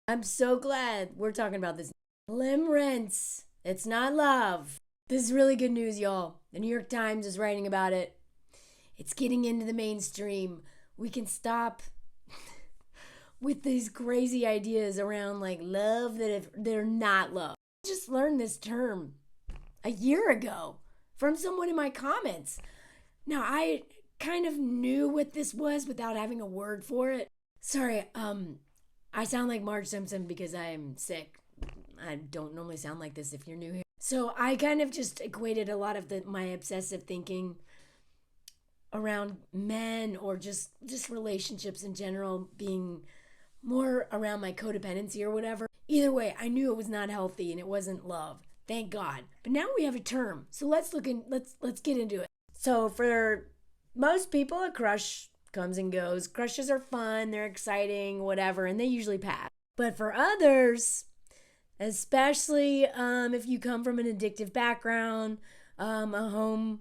I'm so glad we're talking about this. Limerence. It's not love. This is really good news, y'all. The New York Times is writing about it. It's getting into the mainstream. We can stop with these crazy ideas around like love that if they're not love. I just learned this term a year ago from someone in my comments. Now, I kind of knew what this was without having a word for it. Sorry, I sound like Marge Simpson because I am sick. I don't normally sound like this if you're new here. So I kind of just equated a lot of my obsessive thinking around men or just relationships in general being more around my codependency or whatever. Either way, I knew it was not healthy and it wasn't love. Thank God. But now we have a term. So let's get into it. So for most people, a crush comes and goes. Crushes are fun, they're exciting, whatever, and they usually pass. But for others, especially if you come from an addictive background, a home,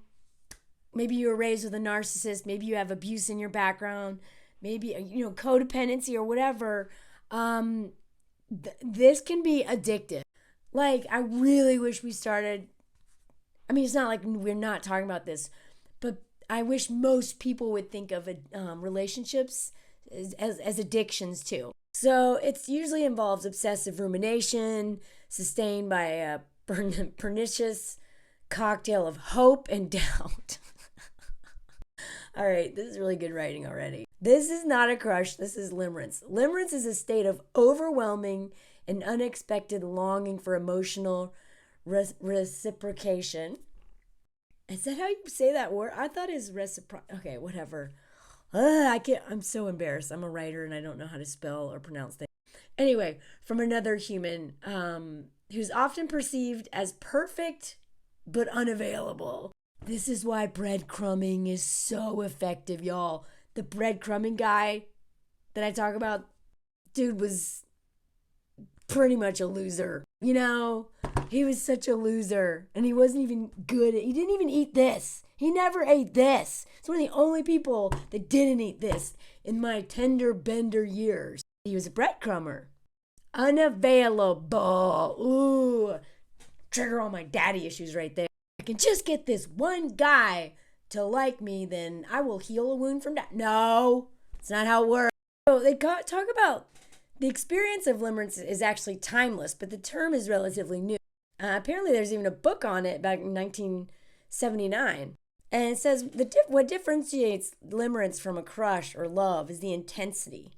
maybe you were raised with a narcissist, maybe you have abuse in your background, maybe codependency or whatever, this can be addictive. Like, I really wish we started. I mean, it's not like we're not talking about this, but I wish most people would think of relationships as addictions too. So it usually involves obsessive rumination, sustained by a pernicious cocktail of hope and doubt. All right, this is really good writing already. This is not a crush, this is limerence. Limerence is a state of overwhelming and unexpected longing for emotional reciprocation. Is that how you say that word? I thought it's okay, whatever. I'm so embarrassed. I'm a writer and I don't know how to spell or pronounce things. Anyway, from another human who's often perceived as perfect but unavailable. This is why breadcrumbing is so effective, y'all. The breadcrumbing guy that I talk about, dude was pretty much a loser. He was such a loser and he wasn't even good. He didn't even eat this. He never ate this. It's one of the only people that didn't eat this in my tender bender years. He was a breadcrumber. Unavailable. Ooh, trigger all my daddy issues right there. I can just get this one guy to like me, then I will heal a wound from that. No, it's not how it works. So they talk about the experience of limerence is actually timeless, but the term is relatively new. Apparently, there's even a book on it back in 1979. And it says what differentiates limerence from a crush or love is the intensity,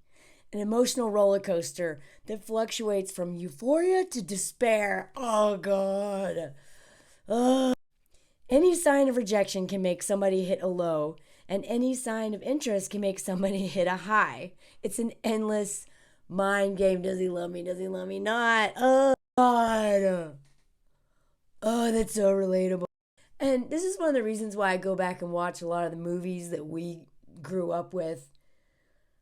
an emotional roller coaster that fluctuates from euphoria to despair. Oh, God. Any sign of rejection can make somebody hit a low, and any sign of interest can make somebody hit a high. It's an endless mind game. Does he love me? Does he love me not? Oh, God. Oh, that's so relatable. And this is one of the reasons why I go back and watch a lot of the movies that we grew up with.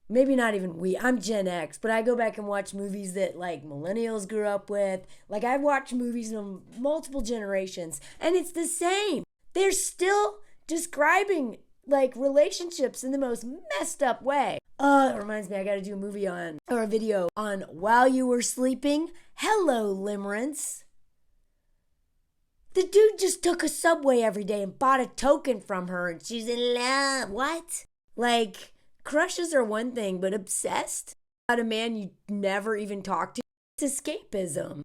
Maybe not even we. I'm Gen X, but I go back and watch movies that like millennials grew up with. Like I've watched movies from multiple generations, and it's the same. They're still describing like relationships in the most messed up way. It reminds me, I got to do a video on While You Were Sleeping. Hello, Limerence. The dude just took a subway every day and bought a token from her and she's in love. What? Like, crushes are one thing, but obsessed about a man you never even talked to, it's escapism.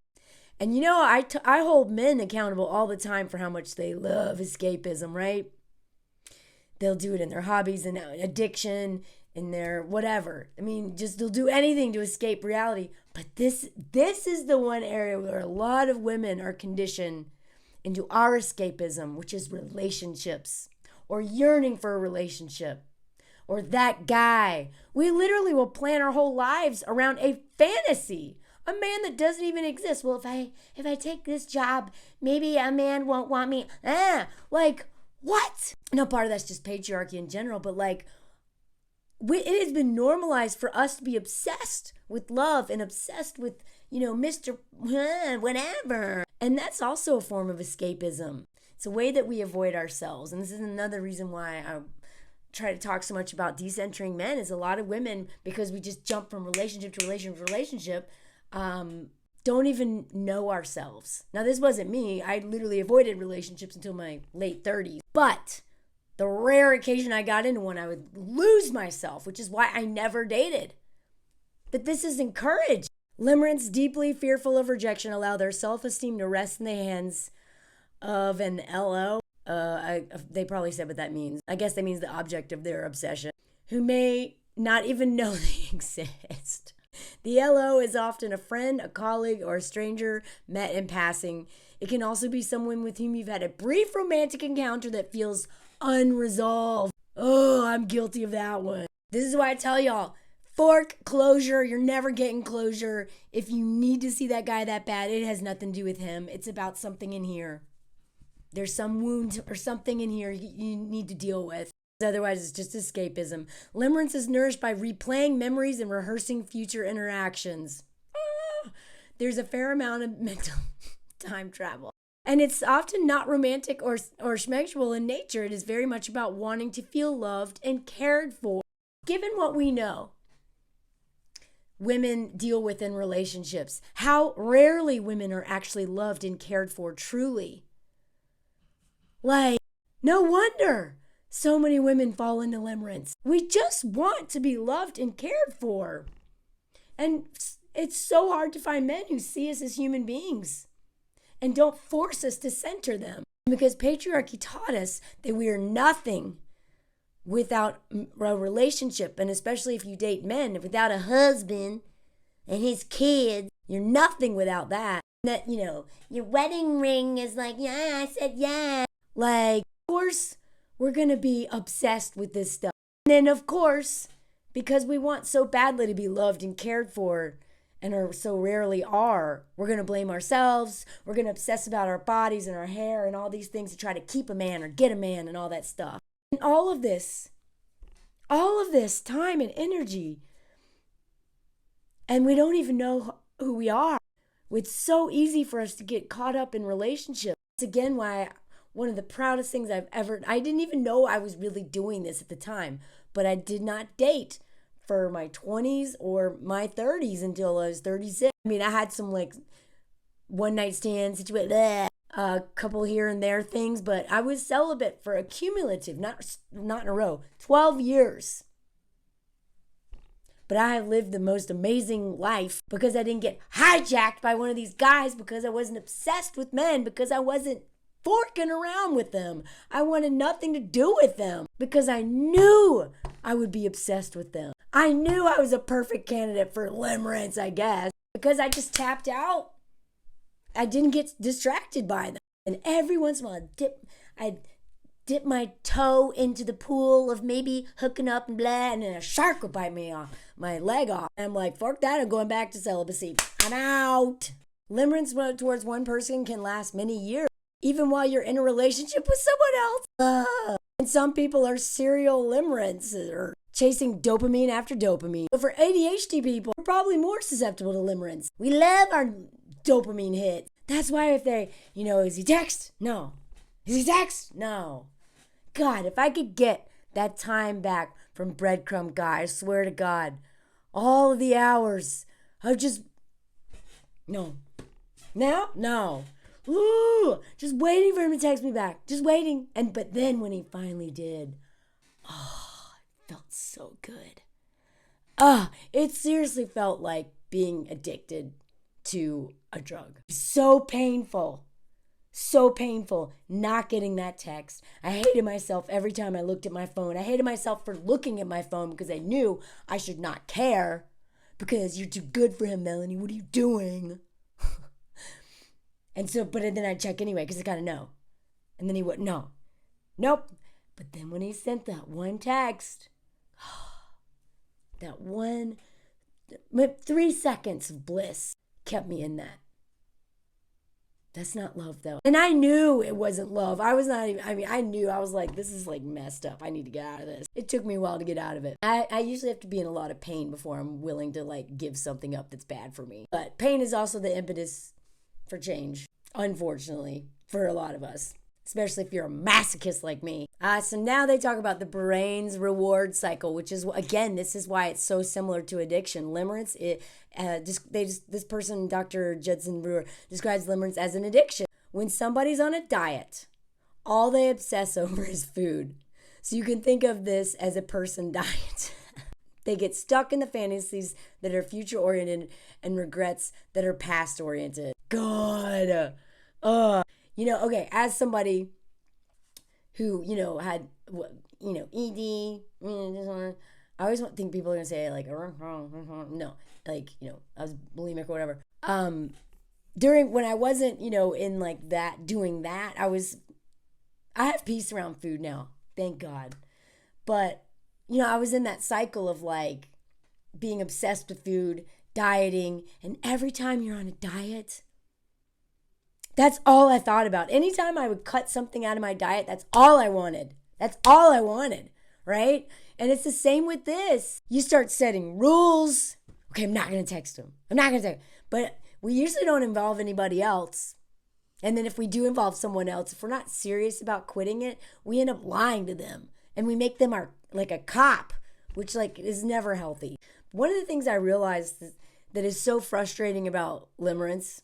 And I hold men accountable all the time for how much they love escapism, right? They'll do it in their hobbies and addiction, in their whatever. I mean, just they'll do anything to escape reality. But this is the one area where a lot of women are conditioned into our escapism, which is relationships or yearning for a relationship or that guy. We literally will plan our whole lives around a fantasy, a man that doesn't even exist. Well, if I take this job, maybe a man won't want me. Like what? No, part of that's just patriarchy in general, but like it has been normalized for us to be obsessed with love and obsessed with, Mr. Whatever. And that's also a form of escapism. It's a way that we avoid ourselves. And this is another reason why I try to talk so much about decentering men is a lot of women, because we just jump from relationship to relationship, don't even know ourselves. Now, this wasn't me. I literally avoided relationships until my late 30s. But the rare occasion I got into one, I would lose myself, which is why I never dated. But this is encouraged. Limerence, deeply fearful of rejection, allow their self-esteem to rest in the hands of an LO. They probably said what that means. I guess that means the object of their obsession, who may not even know they exist. The LO is often a friend, a colleague, or a stranger met in passing. It can also be someone with whom you've had a brief romantic encounter that feels unresolved. Oh, I'm guilty of that one. This is why I tell y'all, fork closure. You're never getting closure. If you need to see that guy that bad, it has nothing to do with him. It's about something in here. There's some wound or something in here you need to deal with. Otherwise, it's just escapism. Limerence is nourished by replaying memories and rehearsing future interactions. There's a fair amount of mental time travel. And it's often not romantic or schmexual in nature. It is very much about wanting to feel loved and cared for. Given what we know women deal with in relationships, how rarely women are actually loved and cared for truly. Like, no wonder so many women fall into limerence. We just want to be loved and cared for. And it's so hard to find men who see us as human beings and don't force us to center them. Because patriarchy taught us that we are nothing without a relationship. And especially if you date men, without a husband and his kids, you're nothing without that. That, your wedding ring is like, yeah, I said yeah. Like, of course, we're going to be obsessed with this stuff. And then, of course, because we want so badly to be loved and cared for and are so rarely are, we're going to blame ourselves. We're going to obsess about our bodies and our hair and all these things to try to keep a man or get a man and all that stuff. And all of this time and energy. And we don't even know who we are. It's so easy for us to get caught up in relationships. It's again why one of the proudest things I didn't even know I was really doing this at the time, but I did not date for my 20s or my 30s until I was 36. I mean, I had some like one night stand situation, a couple here and there things, but I was celibate for a cumulative, not in a row, 12 years. But I have lived the most amazing life because I didn't get hijacked by one of these guys, because I wasn't obsessed with men, because I wasn't forking around with them. I wanted nothing to do with them because I knew I would be obsessed with them. I knew I was a perfect candidate for limerence, I guess, because I just tapped out. I didn't get distracted by them. And every once in a while, I'd dip my toe into the pool of maybe hooking up and blah, and then a shark would bite me off, my leg off. And I'm like, fuck that, I'm going back to celibacy. I'm out. Limerence towards one person can last many years, even while you're in a relationship with someone else. And some people are serial limerence or chasing dopamine after dopamine. But for ADHD people, we're probably more susceptible to limerence. We love our dopamine hits. That's why if they, is he text? No. Is he text? No. God, if I could get that time back from Breadcrumb Guy, I swear to God, all of the hours of just, no. Now? No. Ooh, just waiting for him to text me back. Just waiting. But then when he finally did, it felt so good. It seriously felt like being addicted to a drug. So painful not getting that text. I hated myself every time I looked at my phone. I hated myself for looking at my phone because I knew I should not care. Because you're too good for him, Melanie. What are you doing? And so, but then I'd check anyway because I gotta know. And then he would, no. Nope. But then when he sent that one text, that 3 seconds of bliss kept me in that. That's not love though. And I knew it wasn't love. I knew, I was like, this is like messed up. I need to get out of this. It took me a while to get out of it. I usually have to be in a lot of pain before I'm willing to like give something up that's bad for me. But pain is also the impetus for change, unfortunately, for a lot of us. especially if you're a masochist like me. So now they talk about the brain's reward cycle, which is, again, this is why it's so similar to addiction. Limerence, this person, Dr. Judson Brewer, describes limerence as an addiction. When somebody's on a diet, all they obsess over is food. So you can think of this as a person diet. They get stuck in the fantasies that are future-oriented and regrets that are past-oriented. God. Okay, as somebody who, had, ED, I always think people are going to say, like, no, like, I was bulimic or whatever. When I wasn't, in like that, doing that, I have peace around food now, thank God. But, I was in that cycle of like being obsessed with food, dieting, and every time you're on a diet, that's all I thought about. Anytime I would cut something out of my diet, that's all I wanted. That's all I wanted, right? And it's the same with this. You start setting rules. Okay, I'm not going to text him. But we usually don't involve anybody else. And then if we do involve someone else, if we're not serious about quitting it, we end up lying to them. And we make them like a cop, which like is never healthy. One of the things I realized that is so frustrating about limerence,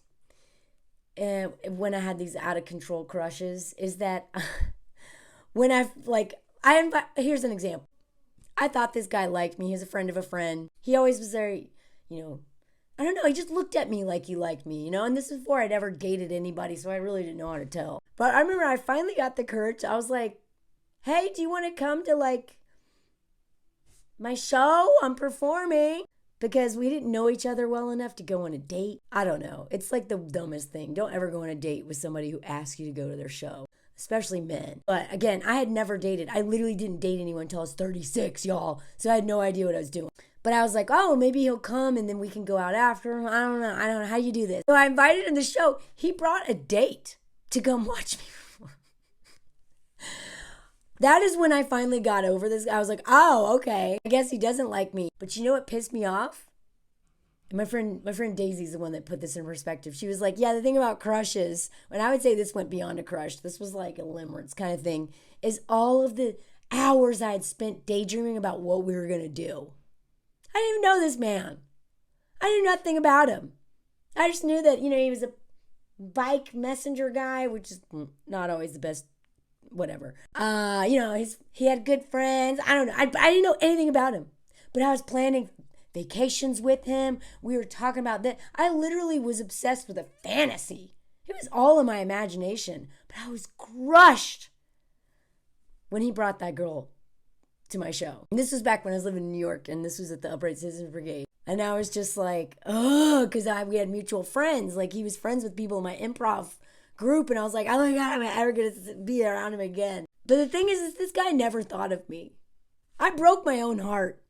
and when I had these out of control crushes, is that when here's an example. I thought this guy liked me. He was a friend of a friend. He always was very, I don't know. He just looked at me like he liked me, and this is before I'd ever dated anybody. So I really didn't know how to tell. But I remember I finally got the courage. I was like, hey, do you want to come to like my show? I'm performing. Because we didn't know each other well enough to go on a date. I don't know. It's like the dumbest thing. Don't ever go on a date with somebody who asks you to go to their show, especially men. But again, I had never dated. I literally didn't date anyone until I was 36, y'all. So I had no idea what I was doing. But I was like, oh, maybe he'll come and then we can go out after. I don't know how you do this. So I invited him to the show. He brought a date to come watch me perform. That is when I finally got over this. I was like, oh, okay. I guess he doesn't like me. But you know what pissed me off? And my friend Daisy's the one that put this in perspective. She was like, yeah, the thing about crushes, and I would say this went beyond a crush. This was like a limerence kind of thing, is all of the hours I had spent daydreaming about what we were going to do. I didn't even know this man. I knew nothing about him. I just knew that, he was a bike messenger guy, which is not always the best. Whatever. He had good friends. I don't know. I didn't know anything about him. But I was planning vacations with him. We were talking about that. I literally was obsessed with a fantasy. It was all in my imagination. But I was crushed when he brought that girl to my show. And this was back when I was living in New York, and this was at the Upright Citizens Brigade. And I was just like, because we had mutual friends. Like, he was friends with people in my improv group, and I was like, oh my God, I'm ever gonna be around him again. But the thing is this guy never thought of me. I broke my own heart.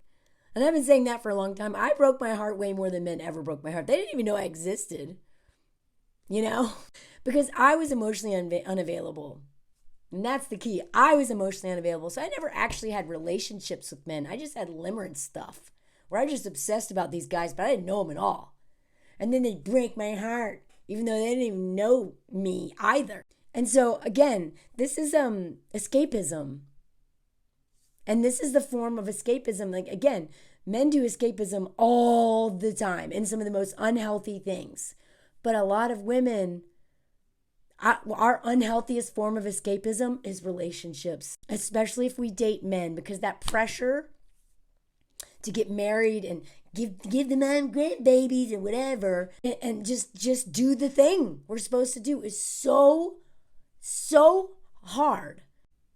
And I've been saying that for a long time. I broke my heart way more than men ever broke my heart. They didn't even know I existed. Because I was emotionally unavailable. And that's the key. I was emotionally unavailable. So I never actually had relationships with men. I just had limerence stuff where I just obsessed about these guys, but I didn't know them at all. And then they break my heart, even though they didn't even know me either. And so, again, this is escapism. And this is the form of escapism. Like, again, men do escapism all the time in some of the most unhealthy things. But a lot of women, our unhealthiest form of escapism is relationships, especially if we date men, because that pressure to get married and give the man grandbabies and whatever, and just do the thing we're supposed to do is so hard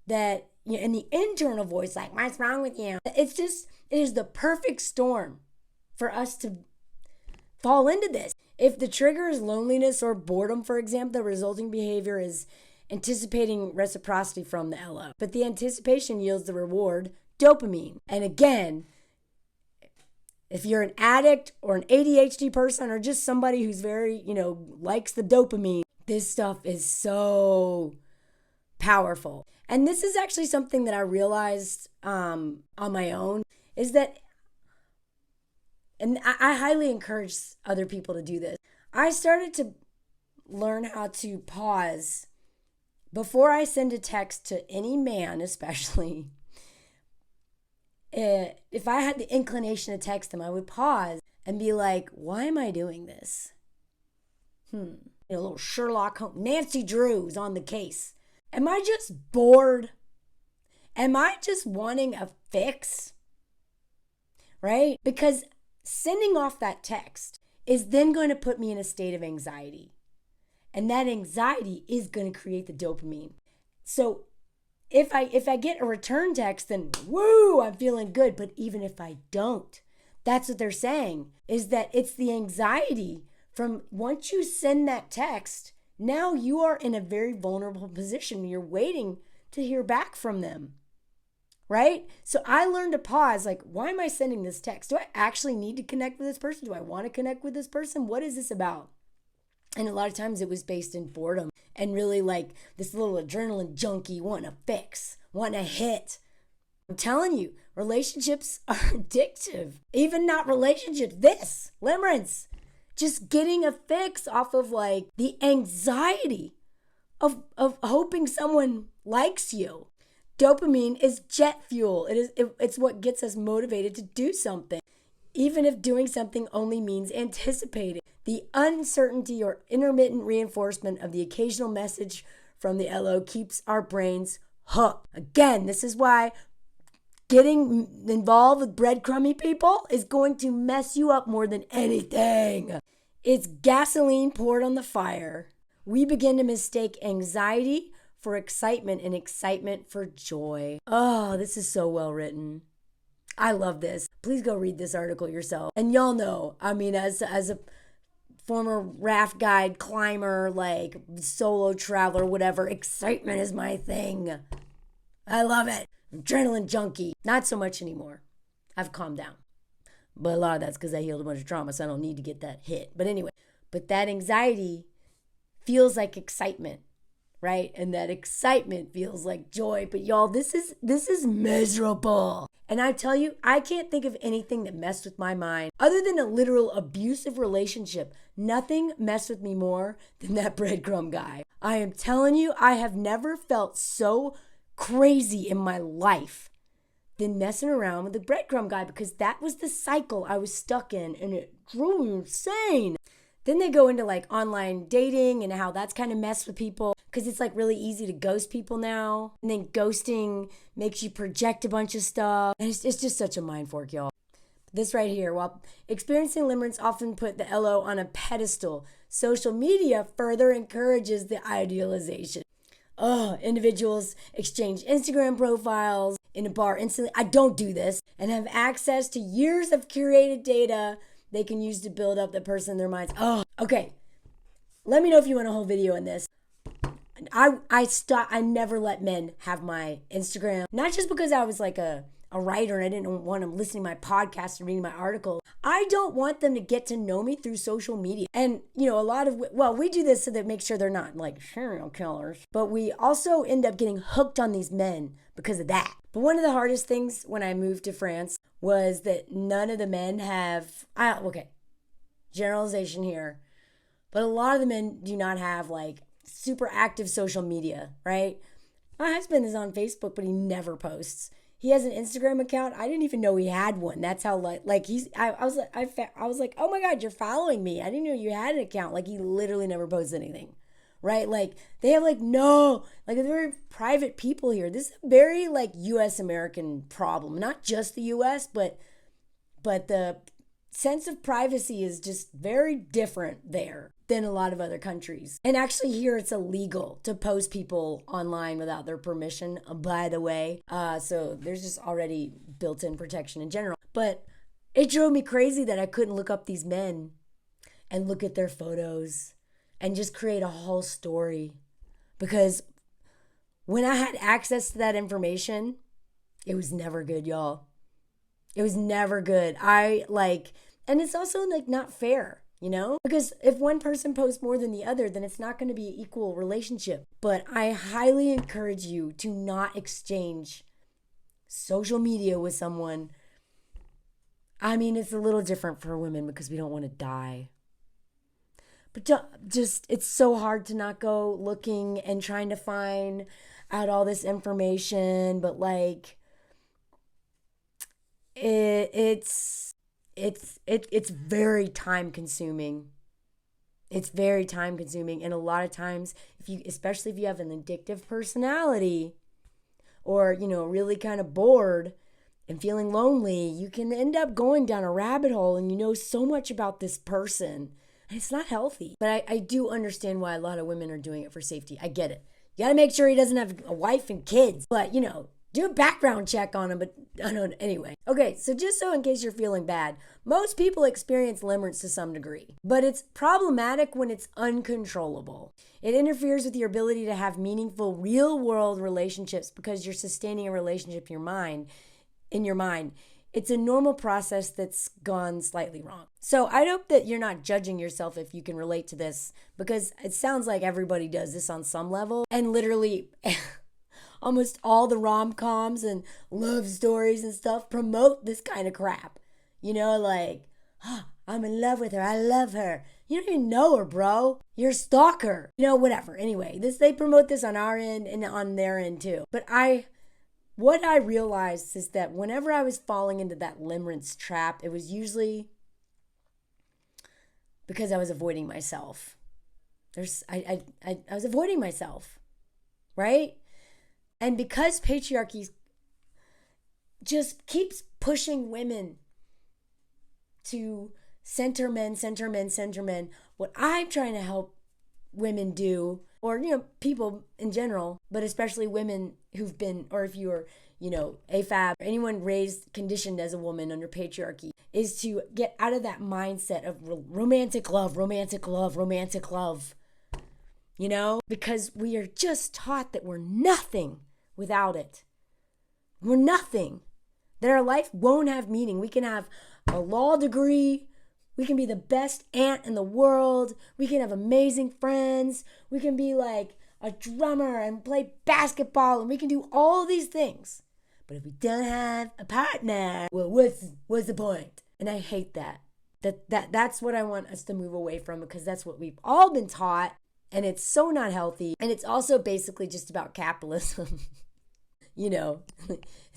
that, and the internal voice like, what's wrong with you? It is the perfect storm for us to fall into this. If the trigger is loneliness or boredom, for example, the resulting behavior is anticipating reciprocity from the LO. But the anticipation yields the reward, dopamine. And again, if you're an addict or an ADHD person or just somebody who's very, likes the dopamine, this stuff is so powerful. And this is actually something that I realized on my own, is that, and I highly encourage other people to do this. I started to learn how to pause before I send a text to any man, especially, if I had the inclination to text him, I would pause and be like, why am I doing this? A little Sherlock Holmes. Nancy Drew's on the case. Am I just bored? Am I just wanting a fix? Right? Because sending off that text is then going to put me in a state of anxiety. And that anxiety is going to create the dopamine. So if I get a return text, then woo, I'm feeling good. But even if I don't, that's what they're saying, is that it's the anxiety from once you send that text, now you are in a very vulnerable position. You're waiting to hear back from them, right? So I learned to pause, like, why am I sending this text? Do I actually need to connect with this person? Do I want to connect with this person? What is this about? And a lot of times it was based in boredom and really like this little adrenaline junkie wanting a fix, wanting a hit. I'm telling you, relationships are addictive. Even not relationships, this, limerence. Just getting a fix off of like the anxiety of hoping someone likes you. Dopamine is jet fuel. It's what gets us motivated to do something, even if doing something only means anticipating. The uncertainty or intermittent reinforcement of the occasional message from the LO keeps our brains hooked. Again, this is why getting involved with breadcrumby people is going to mess you up more than anything. It's gasoline poured on the fire. We begin to mistake anxiety for excitement and excitement for joy. Oh, this is so well written. I love this. Please go read this article yourself. And y'all know, I mean, as a former raft guide, climber, like solo traveler, whatever, excitement is my thing. I love it. Adrenaline junkie. Not so much anymore. I've calmed down. But a lot of that's because I healed a bunch of trauma, so I don't need to get that hit. But anyway, but that anxiety feels like excitement, right? And that excitement feels like joy. But y'all, this is miserable. And I tell you, I can't think of anything that messed with my mind other than a literal abusive relationship. Nothing messed with me more than that breadcrumb guy. I am telling you, I have never felt so crazy in my life than messing around with the breadcrumb guy, because that was the cycle I was stuck in and it drove me insane. Then they go into like online dating and how that's kind of messed with people because it's like really easy to ghost people now. And then ghosting makes you project a bunch of stuff. And it's just such a mind fork, y'all. This right here, while experiencing limerence often put the LO on a pedestal, social media further encourages the idealization. Individuals exchange Instagram profiles in a bar instantly. I don't do this, and have access to years of curated data they can use to build up the person in their minds. Okay. Let me know if you want a whole video on this. I never let men have my Instagram, not just because I was like a writer and I didn't want them listening to my podcast and reading my article. I don't want them to get to know me through social media. And, we do this so that make sure they're not like serial killers. But we also end up getting hooked on these men because of that. But one of the hardest things when I moved to France was that none of the men have, generalization here, but a lot of the men do not have like super active social media, right? My husband is on Facebook, but he never posts. He has an Instagram account. I didn't even know he had one. That's how I was like, oh my God, you're following me. I didn't know you had an account. Like he literally never posts anything, right? Like they have they're very private people here. This is a very like U.S. American problem, not just the U.S., but the sense of privacy is just very different there than a lot of other countries. And actually here it's illegal to post people online without their permission, by the way. So there's just already built-in protection in general. But it drove me crazy that I couldn't look up these men and look at their photos and just create a whole story. Because when I had access to that information, it was never good, y'all. It was never good. And it's also like not fair, because if one person posts more than the other, then it's not going to be an equal relationship. But I highly encourage you to not exchange social media with someone. I mean, it's a little different for women because we don't want to die. But just, it's so hard to not go looking and trying to find out all this information. But like, it's very time consuming. It's very time consuming. And a lot of times, especially if you have an addictive personality, or, really kind of bored and feeling lonely, you can end up going down a rabbit hole, and you know so much about this person. And it's not healthy. But I do understand why a lot of women are doing it for safety. I get it. You got to make sure he doesn't have a wife and kids. But, do a background check on him. But I don't know. Anyway. Okay, so just so in case you're feeling bad, most people experience limerence to some degree. But it's problematic when it's uncontrollable. It interferes with your ability to have meaningful, real-world relationships because you're sustaining a relationship in your mind. It's a normal process that's gone slightly wrong. So I hope that you're not judging yourself if you can relate to this, because it sounds like everybody does this on some level. And literally almost all the rom-coms and love stories and stuff promote this kind of crap. Like, oh, I'm in love with her. I love her. You don't even know her, bro. You're a stalker. Whatever. Anyway, they promote this on our end and on their end too. But what I realized is that whenever I was falling into that limerence trap, it was because I was avoiding myself. I was avoiding myself, right? And because patriarchy just keeps pushing women to center men, what I'm trying to help women do, or, people in general, but especially women who've been, or if you're, AFAB, or anyone conditioned as a woman under patriarchy, is to get out of that mindset of romantic love, because we are just taught that we're nothing without it. We're nothing. That our life won't have meaning. We can have a law degree. We can be the best aunt in the world. We can have amazing friends. We can be like a drummer and play basketball, and we can do all these things. But if we don't have a partner, well, what's the point? And I hate that. That's what I want us to move away from, because that's what we've all been taught, and it's so not healthy. And it's also basically just about capitalism.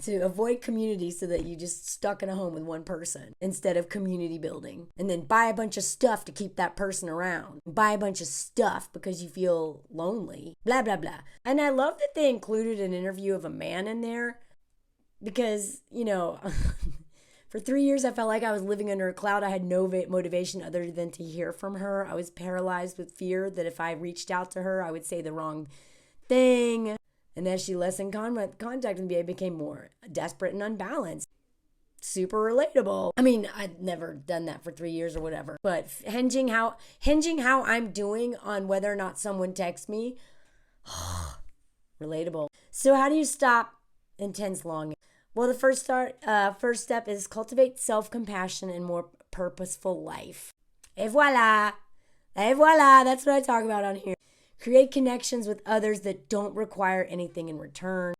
To avoid community so that you just stuck in a home with one person instead of community building. And then buy a bunch of stuff to keep that person around. Buy a bunch of stuff because you feel lonely. Blah, blah, blah. And I love that they included an interview of a man in there because, for 3 years I felt like I was living under a cloud. I had no motivation other than to hear from her. I was paralyzed with fear that if I reached out to her, I would say the wrong thing. And as she lessened contact with me, I became more desperate and unbalanced. Super relatable. I mean, I'd never done that for 3 years or whatever. But hinging how I'm doing on whether or not someone texts me, relatable. So how do you stop intense longing? Well, the first step is cultivate self-compassion and more purposeful life. Et voila. That's what I talk about on here. Create connections with others that don't require anything in return.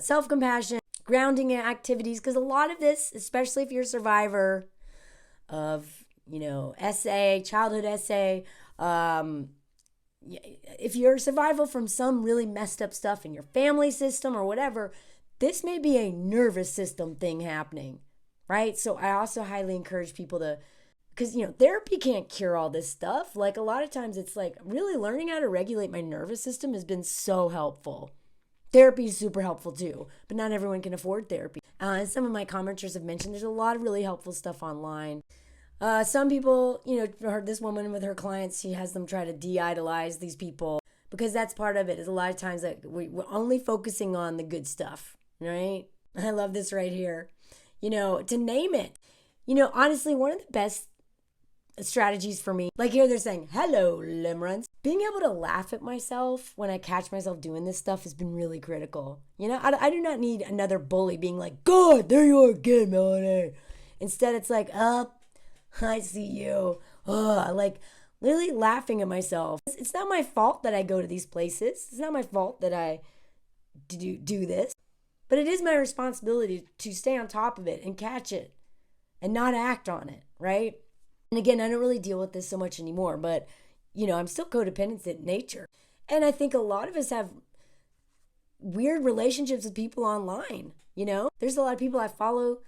Self-compassion, grounding activities, because a lot of this, especially if you're a survivor of, childhood SA, if you're a survivor from some really messed up stuff in your family system or whatever, this may be a nervous system thing happening, right? So I also highly encourage people to, because, therapy can't cure all this stuff. Like, a lot of times it's like really learning how to regulate my nervous system has been so helpful. Therapy is super helpful too, but not everyone can afford therapy. As some of my commenters have mentioned, there's a lot of really helpful stuff online. Some people, heard this woman with her clients, she has them try to de-idolize these people, because that's part of it. Is a lot of times that we're only focusing on the good stuff, right? I love this right here. To name it. Honestly, one of the best strategies for me, like here they're saying, hello, Limerence. Being able to laugh at myself when I catch myself doing this stuff has been really critical. I do not need another bully being like, God, there you are again, Melanie. Instead, it's like, I see you. Like literally laughing at myself. It's not my fault that I go to these places. It's not my fault that I do this. But it is my responsibility to stay on top of it and catch it and not act on it, right? And again, I don't really deal with this so much anymore, but I'm still codependent in nature. And I think a lot of us have weird relationships with people online. There's a lot of people I follow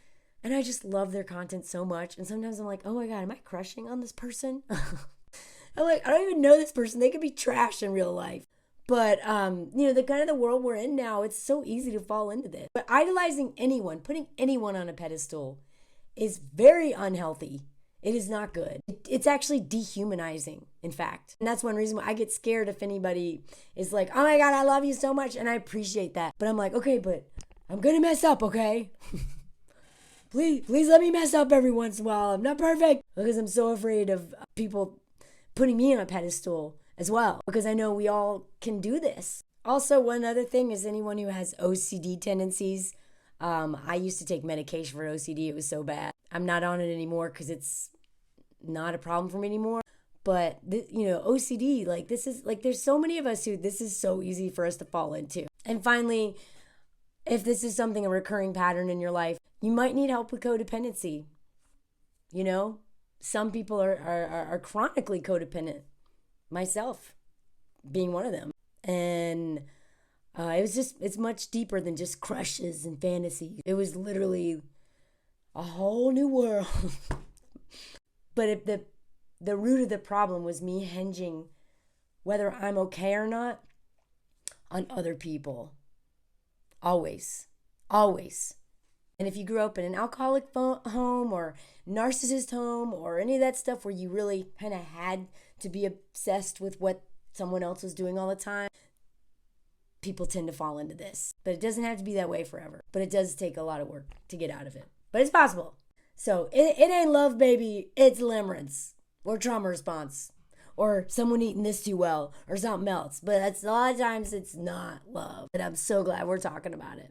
and I just love their content so much. And sometimes I'm like, oh my God, am I crushing on this person? I'm like, I don't even know this person. They could be trash in real life. But, the kind of the world we're in now, it's so easy to fall into this. But idolizing anyone, putting anyone on a pedestal is very unhealthy. It is not good. It's actually dehumanizing, in fact. And that's one reason why I get scared if anybody is like, oh my God, I love you so much. And I appreciate that. But I'm like, okay, but I'm going to mess up, okay? Please let me mess up every once in a while. I'm not perfect. Because I'm so afraid of people putting me on a pedestal as well. Because I know we all can do this. Also, one other thing is anyone who has OCD tendencies. I used to take medication for OCD. It was so bad. I'm not on it anymore because it's not a problem for me anymore. But, OCD, there's so many of us who this is so easy for us to fall into. And finally, if this is something, a recurring pattern in your life, you might need help with codependency. Some people are chronically codependent, myself being one of them. And it's much deeper than just crushes and fantasies. It was literally a whole new world. But if the root of the problem was me hinging whether I'm okay or not on other people. Always. And if you grew up in an alcoholic home or narcissist home or any of that stuff where you really kind of had to be obsessed with what someone else was doing all the time, people tend to fall into this. But it doesn't have to be that way forever. But it does take a lot of work to get out of it. But it's possible. So it ain't love, baby. It's limerence or trauma response or someone eating this too well or something else. But a lot of times it's not love. And I'm so glad we're talking about it.